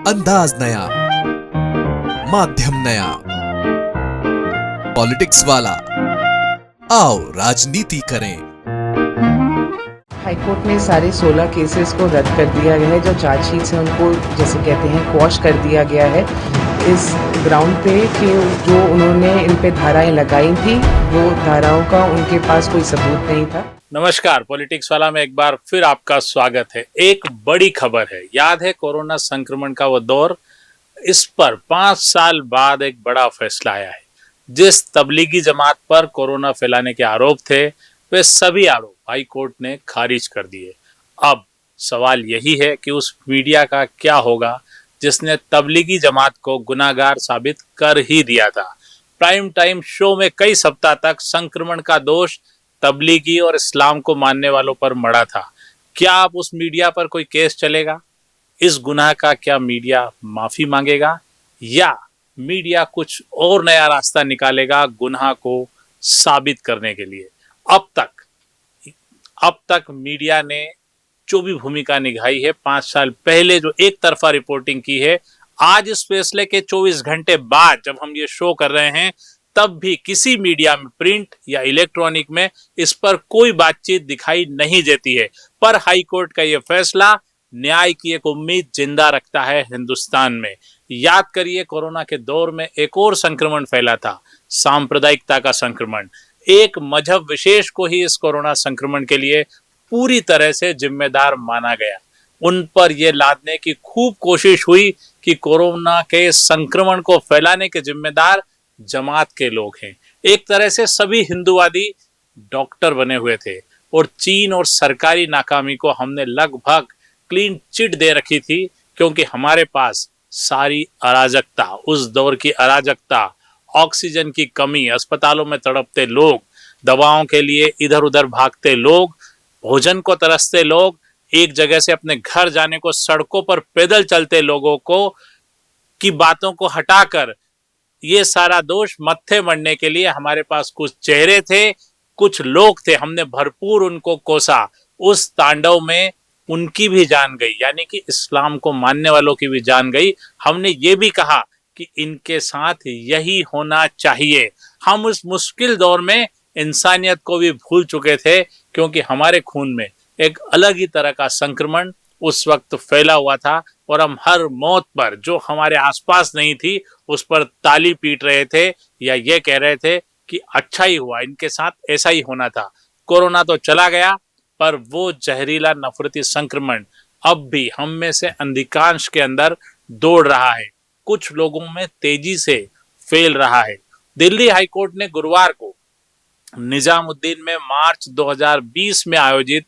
अंदाज नया, माध्यम नया, पॉलिटिक्स वाला, आओ राजनीति करें। हाईकोर्ट में सारे 16 केसेस को रद्द कर दिया गया है। जो चार्जशीट है उनको जैसे कहते हैं क्वॉश कर दिया गया है इस ग्राउंड पे कि जो उन्होंने इन पे धाराएं लगाई थी वो धाराओं का उनके पास कोई सबूत नहीं था। नमस्कार, पॉलिटिक्स वाला में एक बार फिर आपका स्वागत है। एक बड़ी खबर है, याद है कोरोना संक्रमण का वो दौर, इस पर 5 साल बाद एक बड़ा फैसला आया है। जिस तबलीगी जमात पर कोरोना फैलाने के आरोप थे वे सभी आरोप हाई कोर्ट ने खारिज कर दिए। अब सवाल यही है कि उस मीडिया का क्या होगा जिसने तबलीगी जमात को गुनाहगार साबित कर ही दिया था। प्राइम टाइम शो में कई सप्ताह तक संक्रमण का दोष तबलीगी और इस्लाम को मानने वालों पर मड़ा था। क्या अब उस मीडिया पर कोई केस चलेगा? इस गुनाह का क्या मीडिया माफी मांगेगा या मीडिया कुछ और नया रास्ता निकालेगा गुनाह को साबित करने के लिए? अब तक मीडिया ने जो भी भूमिका निभाई है, 5 साल पहले जो एक तरफा रिपोर्टिंग की है, आज इस फैसले के 24 घंटे बाद जब हम ये शो कर रहे हैं तब भी किसी मीडिया में, प्रिंट या इलेक्ट्रॉनिक में, इस पर कोई बातचीत दिखाई नहीं देती है। पर हाई कोर्ट का यह फैसला न्याय की एक उम्मीद जिंदा रखता है हिंदुस्तान में। याद करिए, कोरोना के दौर में एक और संक्रमण फैला था, सांप्रदायिकता का संक्रमण। एक मजहब विशेष को ही इस कोरोना संक्रमण के लिए पूरी तरह से जिम्मेदार माना गया। उन पर यह लादने की खूब कोशिश हुई कि कोरोना के संक्रमण को फैलाने के जिम्मेदार जमात के लोग हैं। एक तरह से सभी हिंदूवादी डॉक्टर बने हुए थे और चीन और सरकारी नाकामी को हमने लगभग क्लीन चिट दे रखी थी, क्योंकि हमारे पास सारी अराजकता, उस दौर की अराजकता, ऑक्सीजन की कमी, अस्पतालों में तड़पते लोग, दवाओं के लिए इधर उधर भागते लोग, भोजन को तरसते लोग, एक जगह से अपने घर जाने को सड़कों पर पैदल चलते लोगों को की बातों को हटाकर ये सारा दोष मत्थे मढ़ने के लिए हमारे पास कुछ चेहरे थे, कुछ लोग थे। हमने भरपूर उनको कोसा। उस तांडव में उनकी भी जान गई, यानी कि इस्लाम को मानने वालों की भी जान गई। हमने ये भी कहा कि इनके साथ यही होना चाहिए। हम उस मुश्किल दौर में इंसानियत को भी भूल चुके थे, क्योंकि हमारे खून में एक अलग ही तरह का संक्रमण उस वक्त फैला हुआ था और हम हर मौत पर जो हमारे आसपास नहीं थी उस पर ताली पीट रहे थे या ये कह रहे थे कि अच्छा ही हुआ, इनके साथ ऐसा ही होना था। कोरोना तो चला गया, पर वो जहरीला नफरती संक्रमण अब भी हम में से अधिकांश के अंदर दौड़ रहा है, कुछ लोगों में तेजी से फैल रहा है। दिल्ली हाईकोर्ट ने गुरुवार को निजामुद्दीन में मार्च 2020 में आयोजित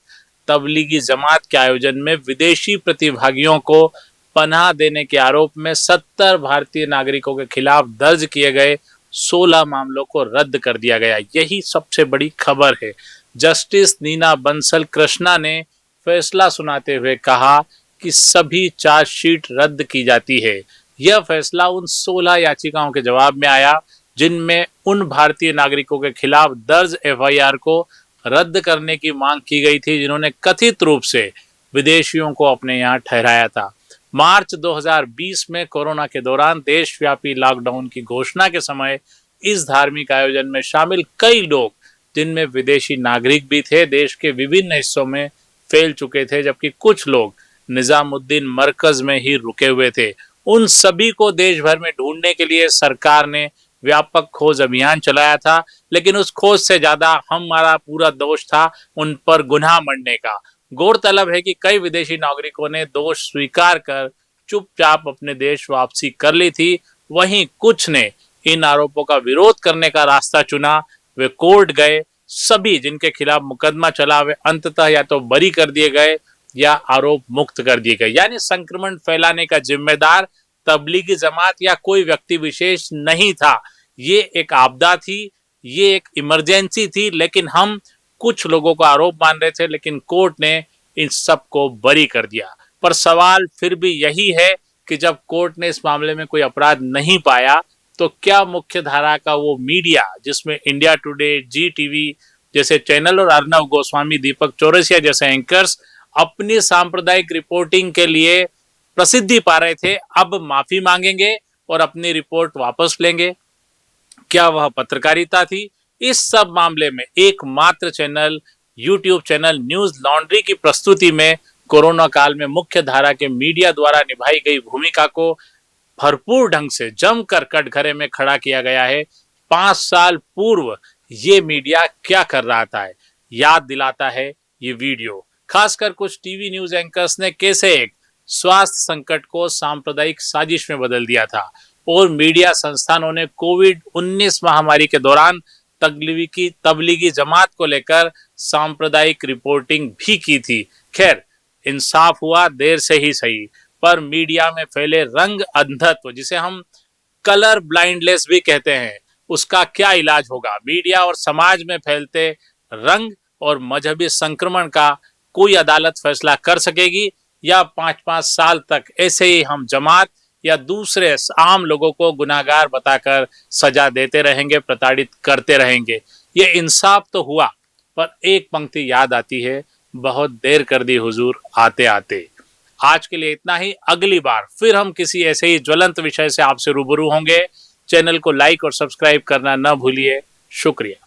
तबलीगी जमात के आयोजन में विदेशी प्रतिभागियों को पनाह देने के आरोप में 70 भारतीय नागरिकों के खिलाफ दर्ज किए गए 16 मामलों को रद्द कर दिया गया। यही सबसे बड़ी खबर है। जस्टिस नीना बंसल कृष्णा ने फैसला सुनाते हुए कहा कि सभी चार्जशीट रद्द की जाती है। यह फैसला उन 16 याचिकाओं के जवाब में आया जिनमें उन भारतीय नागरिकों के खिलाफ दर्ज एफआईआर को रद्द करने की मांग की गई थी जिन्होंने कथित रूप से विदेशियों को अपने यहाँ ठहराया था। मार्च 2020 में कोरोना के दौरान देशव्यापी लॉकडाउन की घोषणा के समय इस धार्मिक आयोजन में शामिल कई लोग, जिनमें विदेशी नागरिक भी थे, देश के विभिन्न हिस्सों में फैल चुके थे, जबकि कुछ लोग निजामुद्दीन मरकज में ही रुके हुए थे। उन सभी को देश भर में ढूंढने के लिए सरकार ने व्यापक खोज अभियान चलाया था, लेकिन उस खोज से ज्यादा हमारा पूरा दोष था उन पर गुनाह मढ़ने का। गौरतलब है कि कई विदेशी नागरिकों ने दोष स्वीकार कर चुपचाप अपने देश वापसी कर ली थी। वहीं कुछ ने इन आरोपों का विरोध करने का रास्ता चुना, वे कोर्ट गए। सभी जिनके खिलाफ मुकदमा चला वे अंततः या तो बरी कर दिए गए या आरोप मुक्त कर दिए गए। यानी संक्रमण फैलाने का जिम्मेदार तबलीगी जमात या कोई व्यक्ति विशेष नहीं था। ये एक आपदा थी, ये एक इमरजेंसी थी, लेकिन हम कुछ लोगों का आरोप मान रहे थे, लेकिन कोर्ट ने इन सब को बरी कर दिया। पर सवाल फिर भी यही है कि जब कोर्ट ने इस मामले में कोई अपराध नहीं पाया, तो क्या मुख्य धारा का वो मीडिया जिसमें इंडिया टुडे, जी टीवी जैसे चैनल और अर्नब गोस्वामी, दीपक चौरसिया जैसे एंकर्स अपनी सांप्रदायिक रिपोर्टिंग के लिए प्रसिद्धि पा रहे थे, अब माफी मांगेंगे और अपनी रिपोर्ट वापस लेंगे। क्या वह पत्रकारिता थी? इस सब मामले में एकमात्र channel, YouTube channel news laundry की प्रस्तुति में कोरोना काल में मुख्य धारा के मीडिया द्वारा निभाई गई भूमिका को भरपूर ढंग से जमकर कटघरे में खड़ा किया गया है। 5 साल पूर्व ये मीडिया क्या कर रहा था, याद दिलाता है ये वीडियो। खासकर कुछ टीवी न्यूज एंकर्स ने कैसे एक स्वास्थ्य संकट को सांप्रदायिक साजिश में बदल दिया था, और मीडिया संस्थानों ने कोविड-19 महामारी के दौरान तबलीगी जमात को लेकर सांप्रदायिक रिपोर्टिंग भी की थी। खैर, इंसाफ हुआ देर से ही सही, पर मीडिया में फैले रंग अंधत्व, जिसे हम कलर ब्लाइंडनेस भी कहते हैं, उसका क्या इलाज होगा? मीडिया और समाज में फैलते रंग और मजहबी संक्रमण का कोई अदालत फैसला कर सकेगी, या 5-5 साल तक ऐसे ही हम जमात या दूसरे आम लोगों को गुनाहगार बताकर सजा देते रहेंगे, प्रताड़ित करते रहेंगे? ये इंसाफ तो हुआ, पर एक पंक्ति याद आती है, बहुत देर कर दी हुजूर आते आते। आज के लिए इतना ही। अगली बार फिर हम किसी ऐसे ही ज्वलंत विषय से आपसे रूबरू होंगे। चैनल को लाइक और सब्सक्राइब करना न भूलिए। शुक्रिया।